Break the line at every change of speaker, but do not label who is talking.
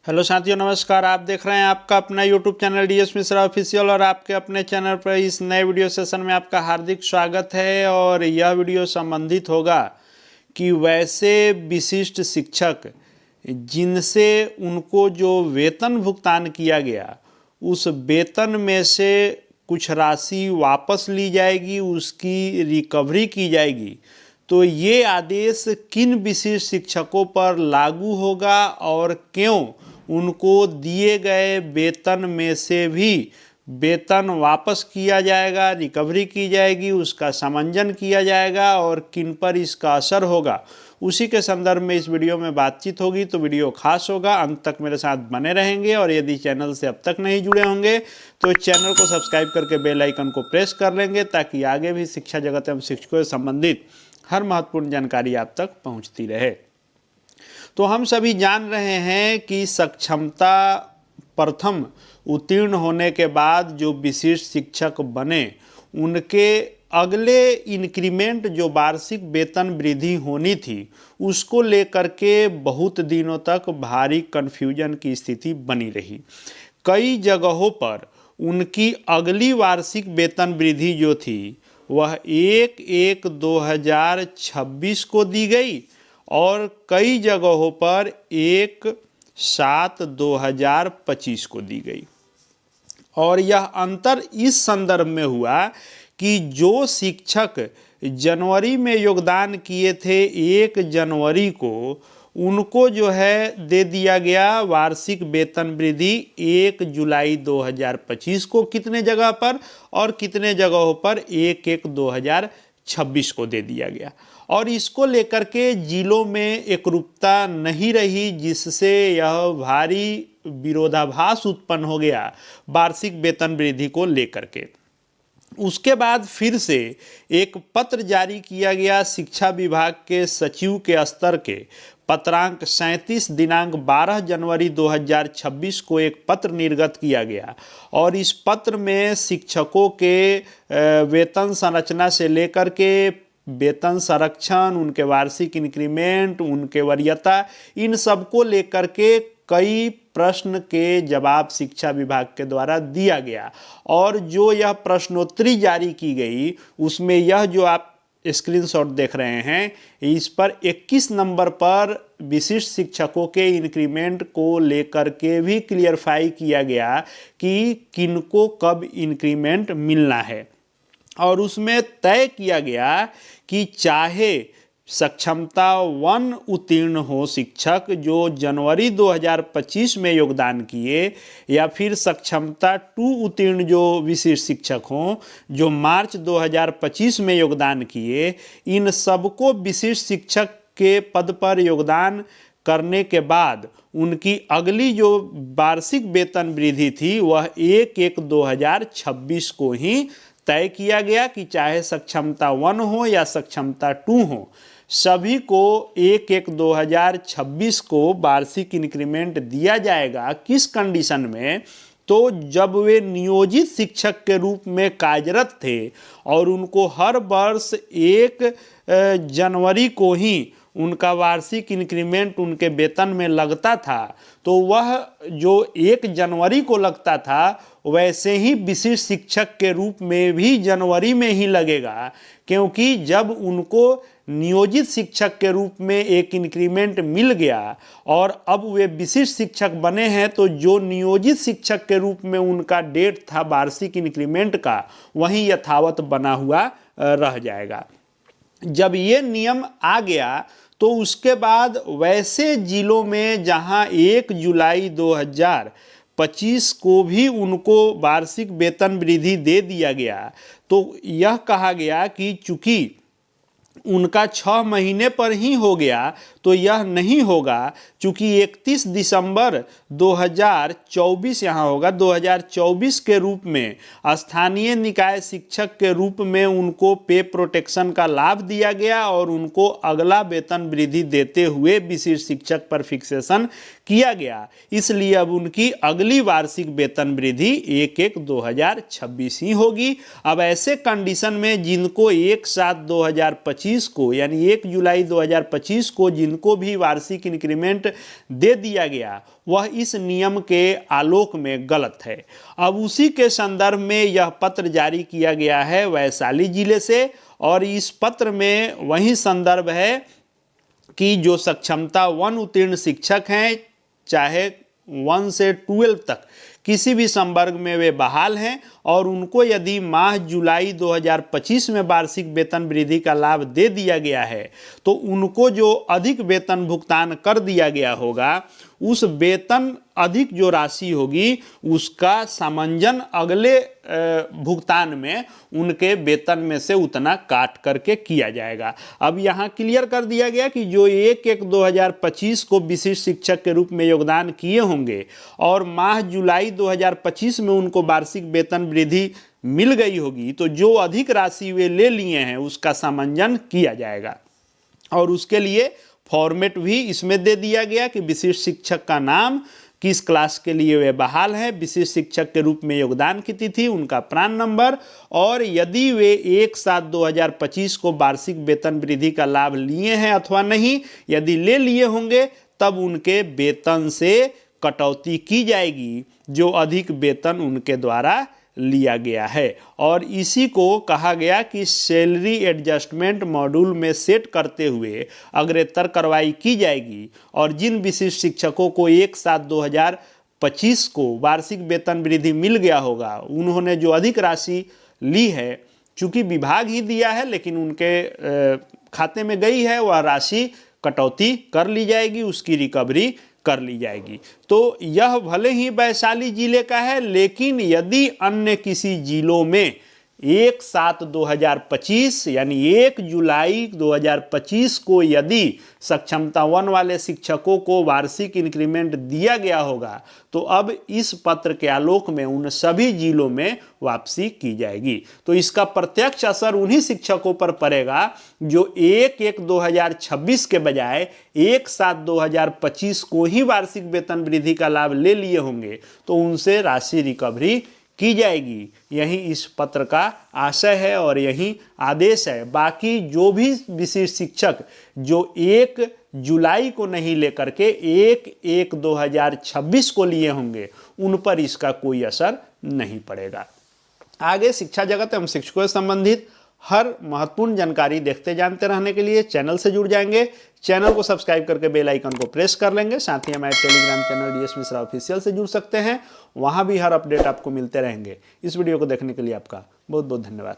Hello साथियों, नमस्कार। आप देख रहे हैं आपका अपना YouTube channel DS Mishra official और आपके अपने चैनल पर इस नए वीडियो सेशन में आपका हार्दिक स्वागत है। और यह वीडियो संबंधित होगा कि वैसे विशिष्ट शिक्षक जिनसे उनको जो वेतन भुगतान किया गया उस वेतन में से कुछ राशि वापस ली जाएगी, उसकी रिकवरी की जाएगी। तो ये आदेश किन विशिष्ट शिक्षकों पर लागू होगा और क्यों उनको दिए गए वेतन में से भी वेतन वापस किया जाएगा, रिकवरी की जाएगी, उसका समंजन किया जाएगा और किन पर इसका असर होगा, उसी के संदर्भ में इस वीडियो में बातचीत होगी। तो वीडियो खास होगा, अंत तक मेरे साथ बने रहेंगे। और यदि चैनल से अब तक नहीं जुड़े होंगे तो चैनल को सब्सक्राइब करके बेल आइकन को प्रेस कर लेंगे, ताकि आगे भी शिक्षा जगत एवं शिक्षकों से संबंधित हर महत्वपूर्ण जानकारी आप तक पहुंचती रहे। तो हम सभी जान रहे हैं कि सक्षमता प्रथम उत्तीर्ण होने के बाद जो विशिष्ट शिक्षक बने उनके अगले इंक्रीमेंट जो वार्षिक वेतन वृद्धि होनी थी उसको लेकर के बहुत दिनों तक भारी कन्फ्यूजन की स्थिति बनी रही। कई जगहों पर उनकी अगली वार्षिक वेतन वृद्धि जो थी वह 1/1/2026 को दी गई और कई जगहों पर 1/7/2025 को दी गई। और यह अंतर इस संदर्भ में हुआ कि जो शिक्षक जनवरी में योगदान किए थे 1 जनवरी को, उनको जो है दे दिया गया वार्षिक वेतन वृद्धि 1 जुलाई 2025 को कितने जगह पर, और कितने जगहों पर 1/1/2026 को दे दिया गया। और इसको लेकर के जिलों में एकरूपता नहीं रही, जिससे यह भारी विरोधाभास उत्पन्न हो गया वार्षिक वेतन वृद्धि को लेकर के। उसके बाद फिर से एक पत्र जारी किया गया शिक्षा विभाग के सचिव के स्तर के, पत्रांक 37 दिनांक 12 जनवरी 2026 को एक पत्र निर्गत किया गया। और इस पत्र में शिक्षकों के वेतन संरचना से लेकर के वेतन संरक्षण, उनके वार्षिक इंक्रीमेंट, उनके वरीयता, इन सब को लेकर के कई प्रश्न के जवाब शिक्षा विभाग के द्वारा दिया गया। और जो यह प्रश्नोत्तरी जारी की गई उसमें यह जो आप स्क्रीनशॉट देख रहे हैं, इस पर 21 नंबर पर विशिष्ट शिक्षकों के इंक्रीमेंट को लेकर के भी क्लियरफाई किया गया कि किनको कब इंक्रीमेंट मिलना है। और उसमें तय किया गया कि चाहे सक्षमता 1 उत्तीर्ण हो शिक्षक जो जनवरी 2025 में योगदान किए, या फिर सक्षमता 2 उत्तीर्ण जो विशिष्ट शिक्षक हों जो मार्च 2025 में योगदान किए, इन सबको विशिष्ट शिक्षक के पद पर योगदान करने के बाद उनकी अगली जो वार्षिक वेतन वृद्धि थी वह 1/1/2026 को ही तय किया गया कि चाहे सक्षमता 1 हो या सक्षमता 2 हो, सभी को 1/1/2026 को वार्षिक इंक्रीमेंट दिया जाएगा। किस कंडीशन में? तो जब वे नियोजित शिक्षक के रूप में कार्यरत थे और उनको हर वर्ष 1 जनवरी को ही उनका वार्षिक इंक्रीमेंट उनके वेतन में लगता था, तो वह जो 1 जनवरी को लगता था वैसे ही विशिष्ट शिक्षक के रूप में भी जनवरी में ही लगेगा। क्योंकि जब उनको नियोजित शिक्षक के रूप में एक इंक्रीमेंट मिल गया और अब वे विशिष्ट शिक्षक बने हैं, तो जो नियोजित शिक्षक के रूप में उनका डेट था वार्षिक इंक्रीमेंट का, वही यथावत बना हुआ रह जाएगा। जब ये नियम आ गया तो उसके बाद वैसे जिलों में जहां 1 जुलाई 2025 को भी उनको वार्षिक वेतन वृद्धि दे दिया गया, तो यह कहा गया कि चूंकि उनका 6 महीने पर ही हो गया तो यह नहीं होगा, चूंकि 31 दिसंबर 2024 यहाँ होगा, 2024 के रूप में स्थानीय निकाय शिक्षक के रूप में उनको पे प्रोटेक्शन का लाभ दिया गया और उनको अगला वेतन वृद्धि देते हुए विशिष्ट शिक्षक पर फिक्सेशन किया गया, इसलिए अब उनकी अगली वार्षिक वेतन वृद्धि 1/1/2026 ही होगी। अब ऐसे कंडीशन में जिनको 1/7/2025 को यानी 1 जुलाई 2025 को जिनको भी वार्षिक इंक्रीमेंट दे दिया गया वह इस नियम के आलोक में गलत है। अब उसी के संदर्भ में यह पत्र जारी किया गया है वैशाली जिले से, और इस पत्र में वही संदर्भ है कि जो सक्षमता 1 उत्तीर्ण शिक्षक हैं, चाहे 1 से 12 तक किसी भी संवर्ग में वे बहाल हैं, और उनको यदि माह जुलाई 2025 में वार्षिक वेतन वृद्धि का लाभ दे दिया गया है तो उनको जो अधिक वेतन भुगतान कर दिया गया होगा, उस वेतन अधिक जो राशि होगी उसका सामंजन अगले भुगतान में उनके वेतन में से उतना काट करके किया जाएगा। अब यहाँ क्लियर कर दिया गया कि जो 1/1/2025 को विशिष्ट शिक्षक के रूप में योगदान किए होंगे और माह जुलाई 2025 में उनको वार्षिक वेतन वृद्धि मिल गई होगी, तो जो अधिक राशि वे ले लिए हैं उसका सामंजन किया जाएगा। और उसके लिए फॉर्मेट भी इसमें दे दिया गया कि विशिष्ट शिक्षक का नाम, किस क्लास के लिए वे बहाल है, विशिष्ट शिक्षक के रूप में योगदान की तिथि, उनका प्रान नंबर, और यदि वे 1/7/2025 को वार्षिक वेतन वृद्धि का लाभ लिए हैं अथवा नहीं, यदि ले लिए होंगे तब उनके वेतन से कटौती की जाएगी जो अधिक वेतन उनके द्वारा लिया गया है। और इसी को कहा गया कि सैलरी एडजस्टमेंट मॉड्यूल में सेट करते हुए अग्रेतर कार्रवाई की जाएगी, और जिन विशिष्ट शिक्षकों को 1/7/2025 को वार्षिक वेतन वृद्धि मिल गया होगा, उन्होंने जो अधिक राशि ली है, चूंकि विभाग ही दिया है लेकिन उनके खाते में गई है, वह राशि कटौती कर ली जाएगी, उसकी रिकवरी कर ली जाएगी। तो यह भले ही वैशाली जिले का है, लेकिन यदि अन्य किसी जिलों में 1/7/2025 यानी 1 जुलाई 2025 को यदि सक्षमता 1 वाले शिक्षकों को वार्षिक इंक्रीमेंट दिया गया होगा तो अब इस पत्र के आलोक में उन सभी जिलों में वापसी की जाएगी। तो इसका प्रत्यक्ष असर उन्हीं शिक्षकों पर पड़ेगा जो 1/1/2026 के बजाय 1/7/2025 को ही वार्षिक वेतन वृद्धि का लाभ ले लिए होंगे, तो उनसे राशि रिकवरी की जाएगी। यही इस पत्र का आशय है और यही आदेश है। बाकी जो भी विशिष्ट शिक्षक जो 1 जुलाई को नहीं लेकर के 1/1/2026 को लिए होंगे, उन पर इसका कोई असर नहीं पड़ेगा। आगे शिक्षा जगत एवं शिक्षकों से संबंधित हर महत्वपूर्ण जानकारी देखते जानते रहने के लिए चैनल से जुड़ जाएंगे। चैनल को सब्सक्राइब करके बेल आइकन को प्रेस कर लेंगे। साथ ही हमारे Telegram channel DS Mishra official से जुड़ सकते हैं, वहां भी हर अपडेट आपको मिलते रहेंगे। इस वीडियो को देखने के लिए आपका बहुत बहुत धन्यवाद।